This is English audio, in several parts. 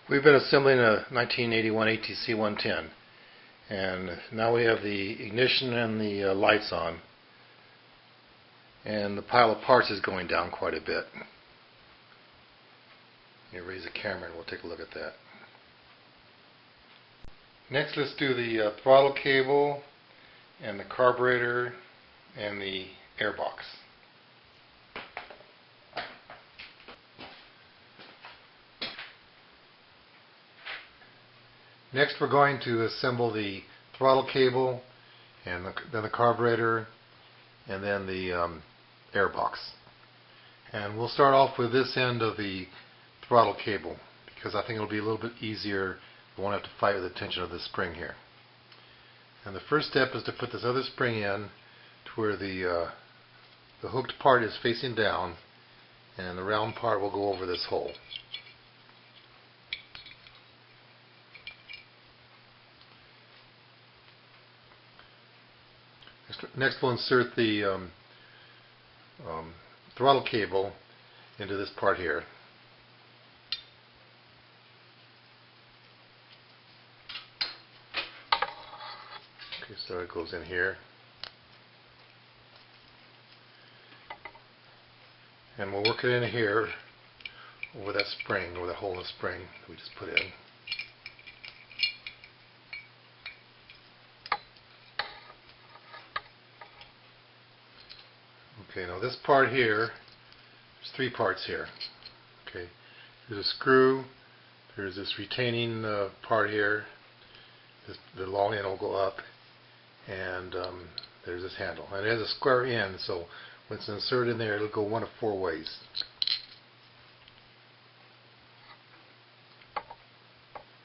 We've been assembling a 1981 ATC 110, and now we have the ignition and the lights on, and the pile of parts is going down quite a bit. Let me raise the camera and we'll take a look at that. Next, let's do the throttle cable and the carburetor and the air box. Next, we're going to assemble the throttle cable and then the carburetor and then the air box. And we'll start off with this end of the throttle cable because I think it'll be a little bit easier. We won't have to fight with the tension of the spring here. And the first step is to put this other spring in to where the hooked part is facing down, and the round part will go over this hole. Next we'll insert the throttle cable into this part here. Okay, so it goes in here. And we'll work it in here over that spring, over that hole in the spring that we just put in. Okay, now this part here, there's three parts here. Okay, there's a screw, there's this retaining part here, the long end will go up, and there's this handle. And it has a square end, so when it's inserted in there, it'll go one of four ways.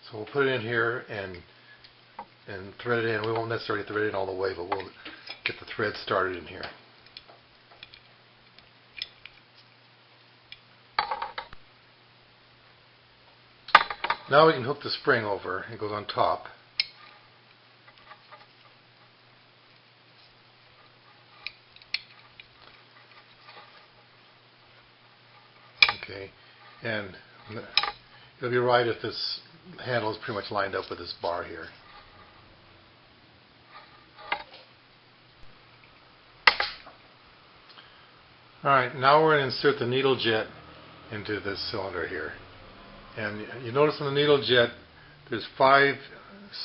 So we'll put it in here and thread it in. We won't necessarily thread it in all the way, but we'll get the thread started in here. Now we can hook the spring over. It goes on top. Okay, and it'll be right if this handle is pretty much lined up with this bar here. Alright, now we're going to insert the needle jet into this cylinder here. And you notice on the needle jet there's 5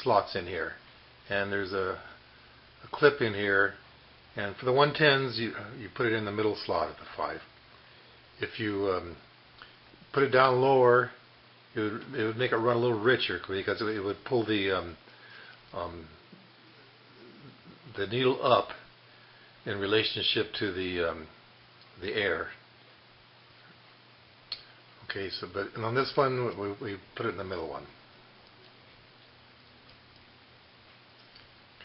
slots in here, and there's a clip in here, and for the 110s you put it in the middle slot of the 5. If you put it down lower, it would make it run a little richer because it would pull the needle up in relationship to the air. Okay, so and on this one we put it in the middle one.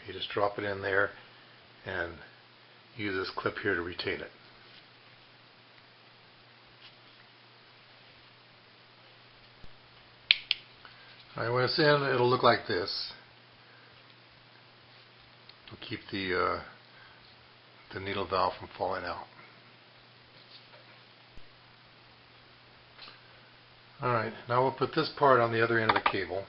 Okay, just drop it in there and use this clip here to retain it. Alright, when it's in, it'll look like this. It'll keep the needle valve from falling out. Alright, now we'll put this part on the other end of the cable.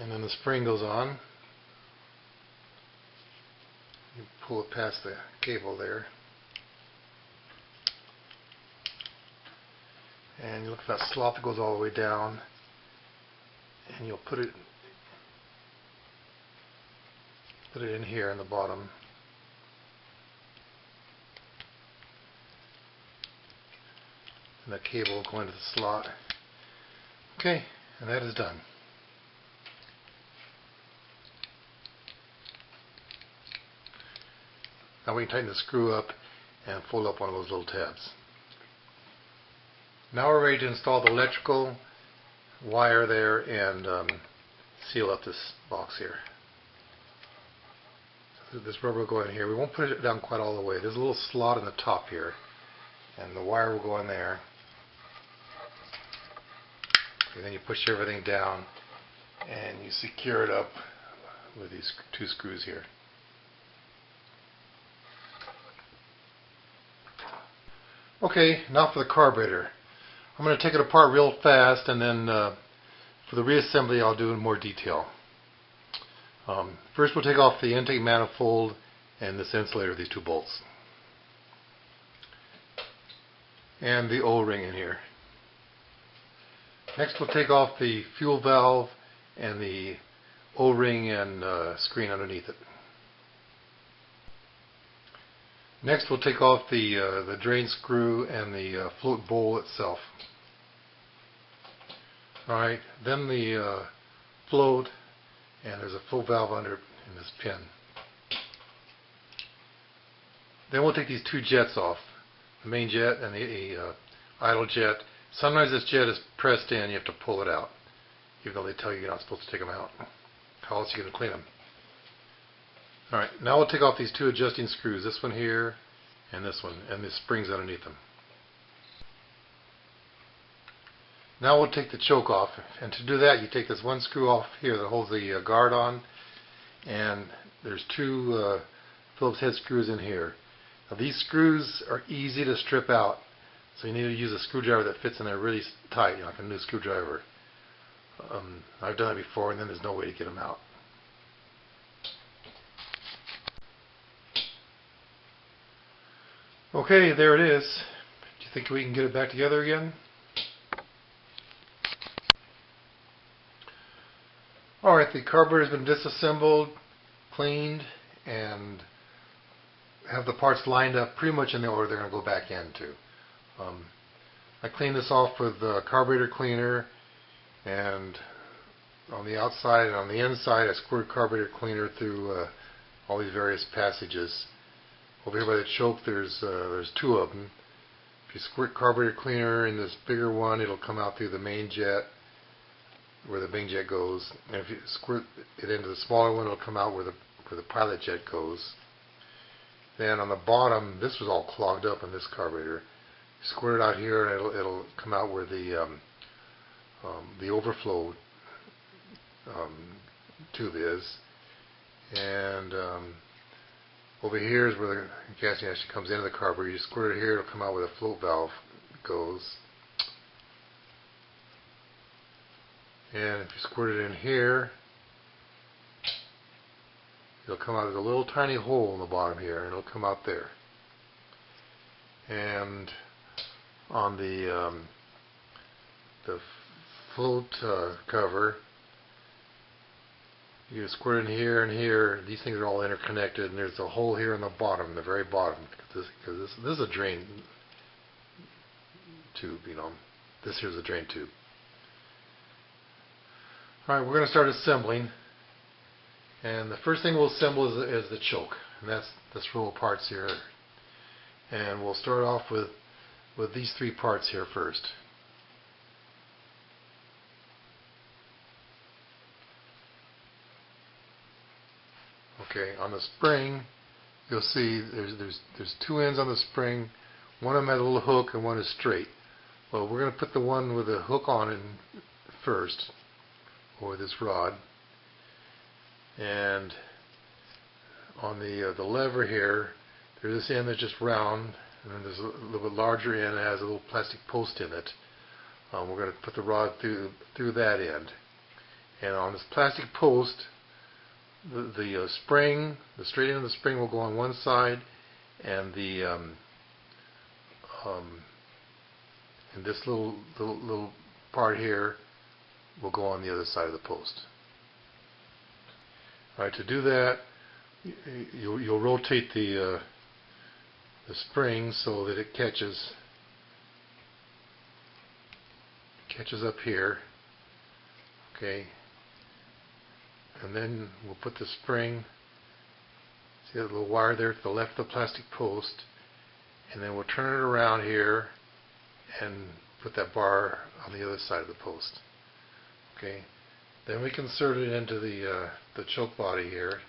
And then the spring goes on. You pull it past the cable there. And you look at that slot that goes all the way down, and you'll put it in here in the bottom. And the cable will go into the slot. Okay, and that is done. Now we can tighten the screw up and fold up one of those little tabs. Now we're ready to install the electrical wire there and seal up this box here. this rubber will go in here. We won't put it down quite all the way. There's a little slot in the top here, and the wire will go in there. And then you push everything down, and you secure it up with these 2 screws here. Okay, now for the carburetor. I'm going to take it apart real fast, and then for the reassembly I'll do in more detail. First we'll take off the intake manifold and this insulator, these 2 bolts. And the O-ring in here. Next we'll take off the fuel valve and the O-ring and screen underneath it. Next we'll take off the drain screw and the float bowl itself. Alright, then the float, and there's a float valve under in this pin. Then we'll take these 2 jets off, the main jet and the idle jet. Sometimes this jet is pressed in, you have to pull it out, even though they tell you you're not supposed to take them out. How else are you going to clean them? Alright, now we'll take off these 2 adjusting screws, this one here and this one, and the springs underneath them. Now we'll take the choke off, and to do that you take this 1 screw off here that holds the guard on, and there's 2 Phillips head screws in here. Now these screws are easy to strip out, so you need to use a screwdriver that fits in there really tight, like a new screwdriver. I've done it before, and then there's no way to get them out. Okay, there it is. Do you think we can get it back together again? Alright, the carburetor has been disassembled, cleaned, and have the parts lined up pretty much in the order they're going to go back into. I cleaned this off with carburetor cleaner, and on the outside and on the inside I squirted carburetor cleaner through all these various passages. Over here by the choke there's 2 of them. If you squirt carburetor cleaner in this bigger one, it'll come out through the main jet where the main jet goes, and if you squirt it into the smaller one, it'll come out where the pilot jet goes. Then on the bottom, this was all clogged up in this carburetor. You squirt it out here, and it'll come out where the overflow tube is, and over here is where the gasoline actually comes into the carburetor. You squirt it here, it'll come out where the float valve goes. And if you squirt it in here, it'll come out. There's a little tiny hole in the bottom here, and it'll come out there. And on the float cover, you squirt in here and here. These things are all interconnected, and there's a hole here in the bottom, the very bottom, because this is a drain tube. You know, this here's a drain tube. Alright, we're going to start assembling, and the first thing we'll assemble is the choke, and that's this row of parts here. And we'll start off with these 3 parts here first. Okay, on the spring, you'll see there's 2 ends on the spring. One of them has a little hook and one is straight. Well, we're going to put the one with the hook on it first, or this rod, and on the lever here, there's this end that's just round, and then there's a little bit larger end that has a little plastic post in it. We're going to put the rod through that end, and on this plastic post, the spring, the straight end of the spring will go on one side, and the and this little part here will go on the other side of the post. Alright, to do that, you'll rotate the spring so that it catches up here. Okay, and then we'll put the spring, see that little wire there to the left of the plastic post, and then we'll turn it around here and put that bar on the other side of the post. Okay, then we can insert it into the choke body here.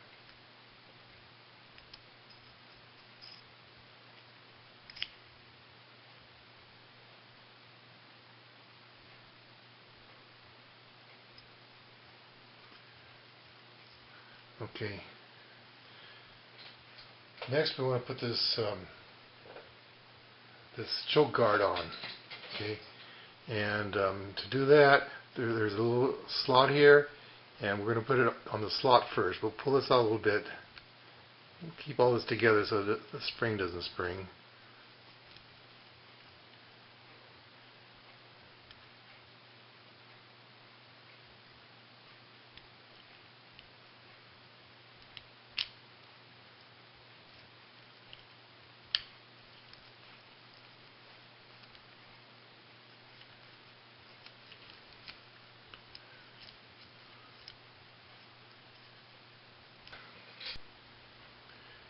Okay. Next, we want to put this this choke guard on. Okay. And to do that, there's a little slot here, and we're going to put it on the slot first. We'll pull this out a little bit. Keep all this together so that the spring doesn't spring.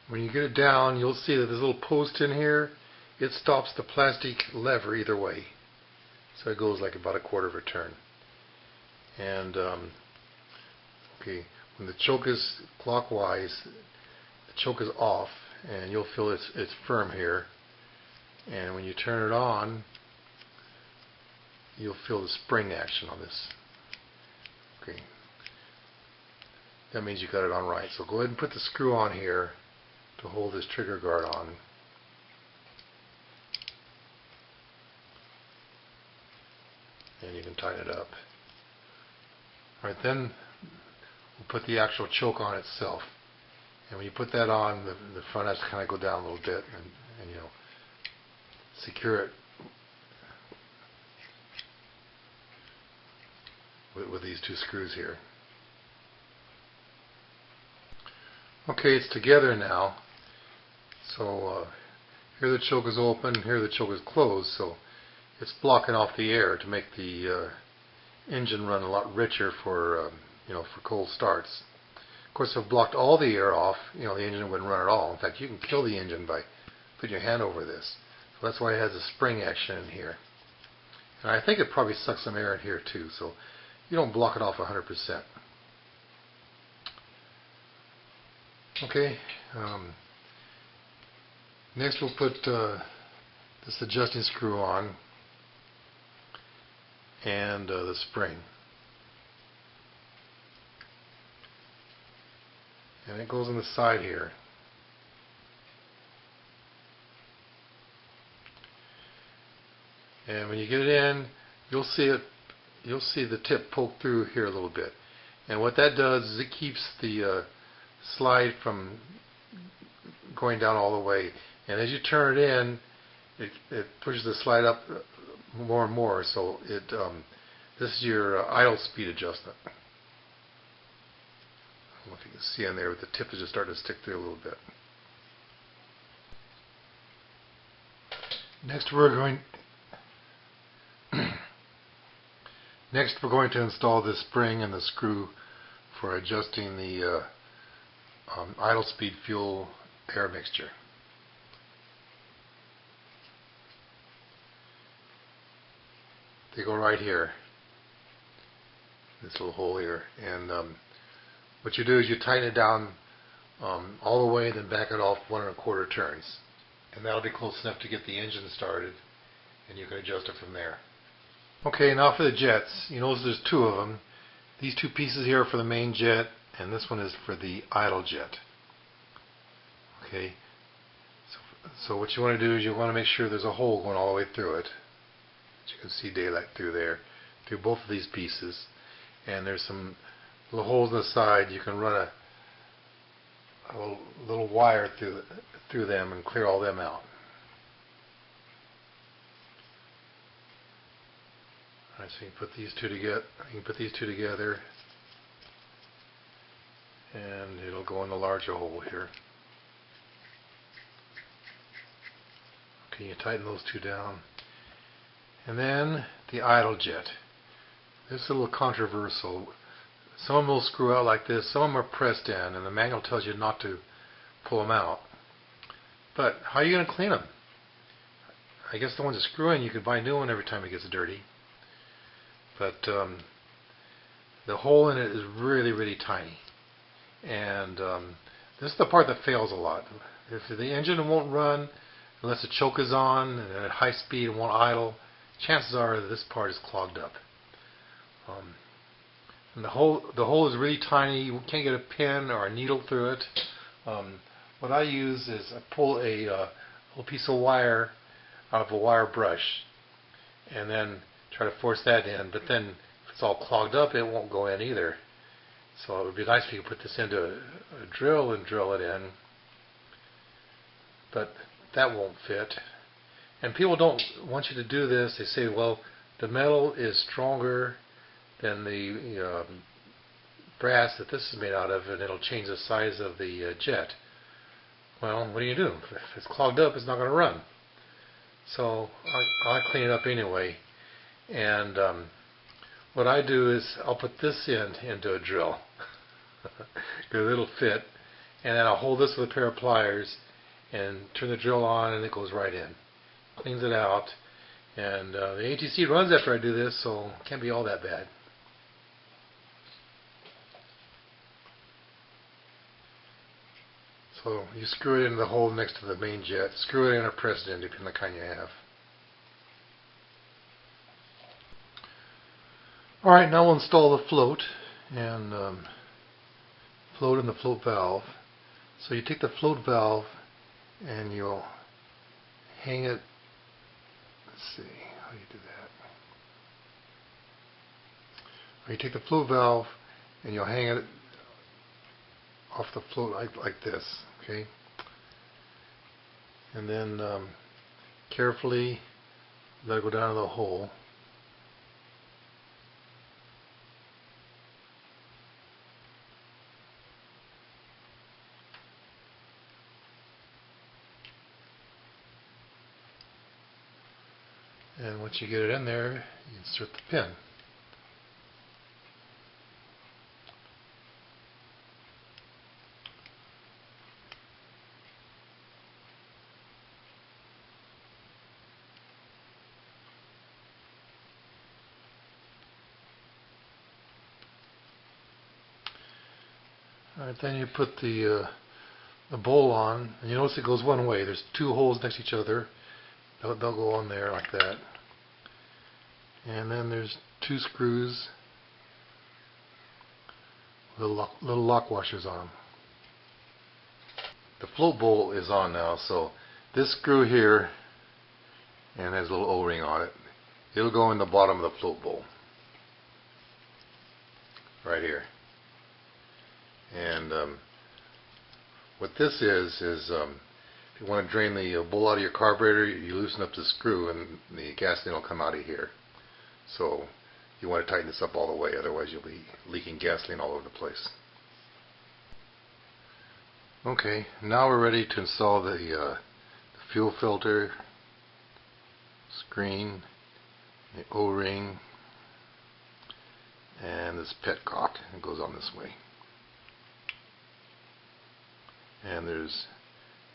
When you get it down, you'll see that there's a little post in here. It stops the plastic lever either way. So it goes like about a quarter of a turn. And okay, when the choke is clockwise, the choke is off, and you'll feel it's firm here. And when you turn it on, you'll feel the spring action on this. Okay, that means you got it on right. So go ahead and put the screw on here to hold this trigger guard on. And you can tighten it up. Alright, then we'll put the actual choke on itself. And when you put that on, the front has to kind of go down a little bit and you know, secure it with these two screws here. Okay, it's together now. So here the choke is open, here the choke is closed, so it's blocking off the air to make the engine run a lot richer for for cold starts. Of course, if it blocked all the air off, the engine wouldn't run at all. In fact, you can kill the engine by putting your hand over this. So that's why it has a spring action in here. And I think it probably sucks some air in here too, so you don't block it off 100%. Okay. Next we'll put this adjusting screw on and the spring. And it goes on the side here. And when you get it in, you'll see the tip poke through here a little bit. And what that does is it keeps the slide from going down all the way. And as you turn it in, it pushes the slide up more and more. So this is your idle speed adjustment. I don't know if you can see on there, but the tip is just starting to stick through a little bit. Next we're going to install this spring and the screw for adjusting the idle speed fuel air mixture. They go right here, this little hole here, and what you do is you tighten it down all the way, then back it off 1 1/4 turns, and that'll be close enough to get the engine started, and you can adjust it from there. Okay, now for the jets. You notice there's two of them. These two pieces here are for the main jet, and this one is for the idle jet. Okay, so what you want to do is you want to make sure there's a hole going all the way through it. You can see daylight through there, through both of these pieces, and there's some little holes in the side. You can run a little wire through them and clear all them out. Alright, so you can put these two together. And it'll go in the larger hole here. Okay, you tighten those two down. And then the idle jet. This is a little controversial. Some of them will screw out like this. Some of them are pressed in, and the manual tells you not to pull them out. But how are you going to clean them? I guess the ones that screw in, you can buy a new one every time it gets dirty. But the hole in it is really, really tiny. And this is the part that fails a lot. If the engine won't run unless the choke is on and at high speed and won't idle, chances are that this part is clogged up. And the hole is really tiny. You can't get a pin or a needle through it. What I use is I pull a little piece of wire out of a wire brush and then try to force that in. But then if it's all clogged up, it won't go in either. So it would be nice if you could put this into a drill and drill it in. But that won't fit. And people don't want you to do this. They say, well, the metal is stronger than the brass that this is made out of, and it'll change the size of the jet. Well, what do you do? If it's clogged up, it's not going to run. So I clean it up anyway. And what I do is I'll put this end into a drill because it'll fit, and then I'll hold this with a pair of pliers and turn the drill on, and it goes right in. Cleans it out, and the ATC runs after I do this, so it can't be all that bad. So you screw it in the hole next to the main jet. Screw it in or press it in, depending on the kind you have. Alright, now we'll install the float and float and the float valve. So you take the float valve and you'll hang it. Let's see how you do that. Or you take the float valve and you'll hang it off the float like this, okay? And then carefully let it go down to the hole. And once you get it in there, you insert the pin. Alright, then you put the bowl on, and you notice it goes one way. There's two holes next to each other. They'll go on there like that. And then there's two screws, little lock washers on them. The float bowl is on now, so this screw here, and has a little O-ring on it, it'll go in the bottom of the float bowl. Right here. And what this is if you want to drain the bowl out of your carburetor, you loosen up the screw and the gasoline will come out of here. So you want to tighten this up all the way, otherwise you'll be leaking gasoline all over the place. Okay, now we're ready to install the fuel filter, screen, the O-ring, and this petcock. It goes on this way. And there's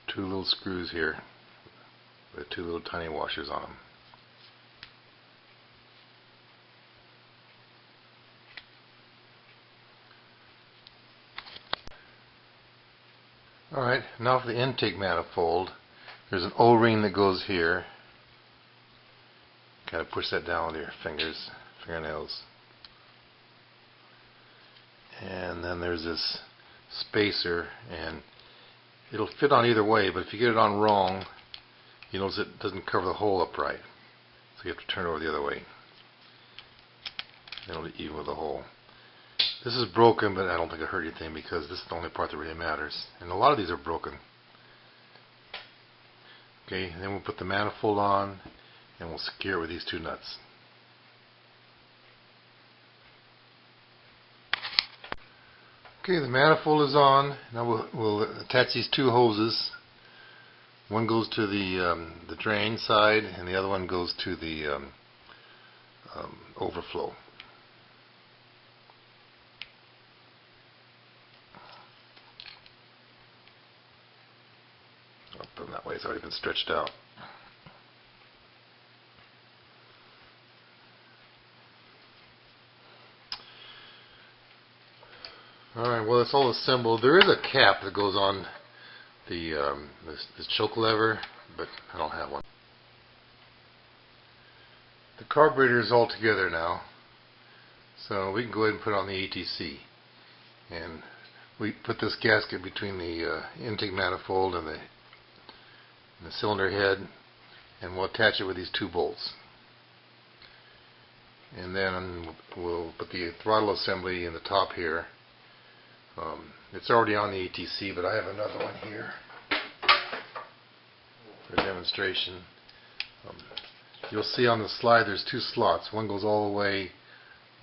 two little screws here with two little tiny washers on them. Alright, now for the intake manifold. There's an O-ring that goes here. Kind of push that down with your fingernails. And then there's this spacer, and it'll fit on either way, but if you get it on wrong, you notice it doesn't cover the hole up right. So you have to turn it over the other way. Then it'll be even with the hole. This is broken, but I don't think it hurt anything because this is the only part that really matters. And a lot of these are broken. Okay, and then we'll put the manifold on and we'll secure it with these two nuts. Okay, the manifold is on. Now we'll attach these two hoses. One goes to the drain side, and the other one goes to the overflow. I'll put them that way. It's already been stretched out. Alright, well, it's all assembled. There is a cap that goes on the this choke lever, but I don't have one. The carburetor is all together now. So we can go ahead and put it on the ATC, and we put this gasket between the intake manifold and the cylinder head, and we'll attach it with these 2 bolts. And then we'll put the throttle assembly in the top here. It's already on the ATC, but I have another one here for demonstration. You'll see on the slide there's 2 slots. One goes all the way,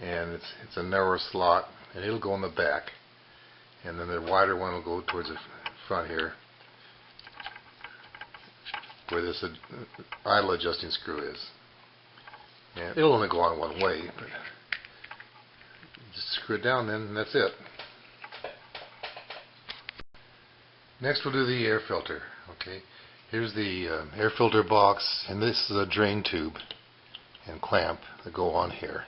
and it's a narrower slot, and it'll go in the back. And then the wider one will go towards the front here, where this idle adjusting screw is. And it'll only go on one way, but just screw it down then, and that's it. Next we'll do the air filter. Okay, here's the air filter box, and this is a drain tube and clamp that go on here.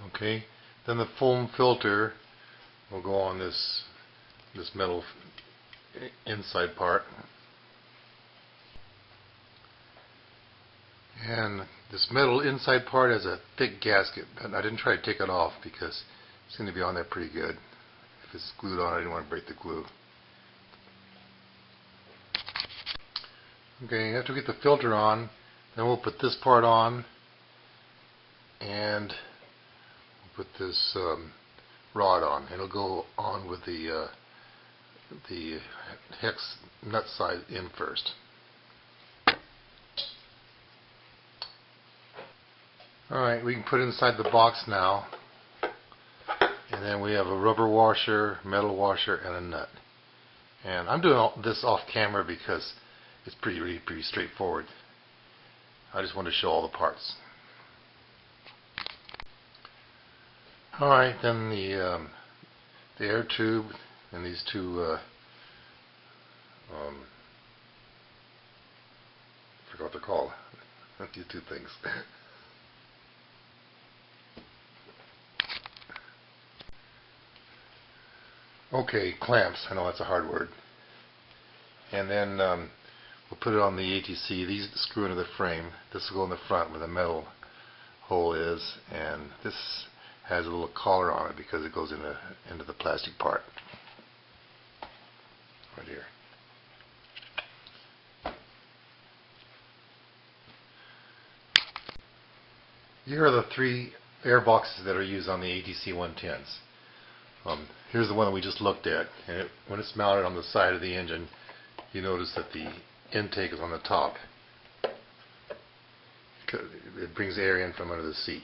Okay, then the foam filter will go on this metal inside part, and this metal inside part has a thick gasket, and I didn't try to take it off because it's going to be on there pretty good. If it's glued on, I didn't want to break the glue. Okay, after we get the filter on, then we'll put this part on, and we'll put this rod on. It'll go on with the hex nut side in first. Alright, we can put it inside the box now, and then we have a rubber washer, metal washer, and a nut. And I'm doing all this off camera because it's pretty straightforward. I just want to show all the parts. Alright, then the air tube and these 2 I forgot what they're called. These 2 things. Okay, clamps. I know that's a hard word. And then we'll put it on the ATC. These screw into the frame. This will go in the front where the metal hole is, and this has a little collar on it because it goes into the plastic part right here. Here are the 3 air boxes that are used on the ATC 110s. Here's the one that we just looked at, and when it's mounted on the side of the engine, you notice that the intake is on the top. It brings air in from under the seat.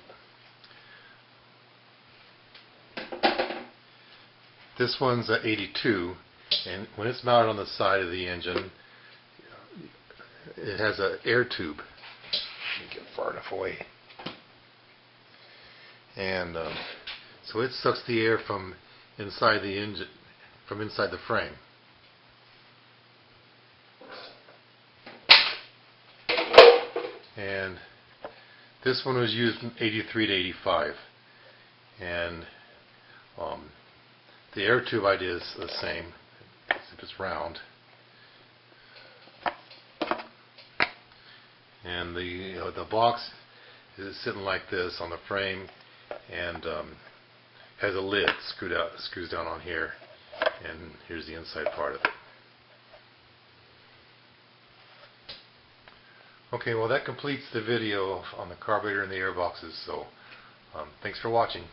This one's at 82, and when it's mounted on the side of the engine, it has an air tube. Let me get far enough away. And so it sucks the air from inside the engine, from inside the frame. And this one was used from 83 to 85, and the air tube idea is the same, except it's round. And the box is sitting like this on the frame, and has a lid screws down on here, and here's the inside part of it. Okay, well that completes the video on the carburetor and the air boxes, so thanks for watching.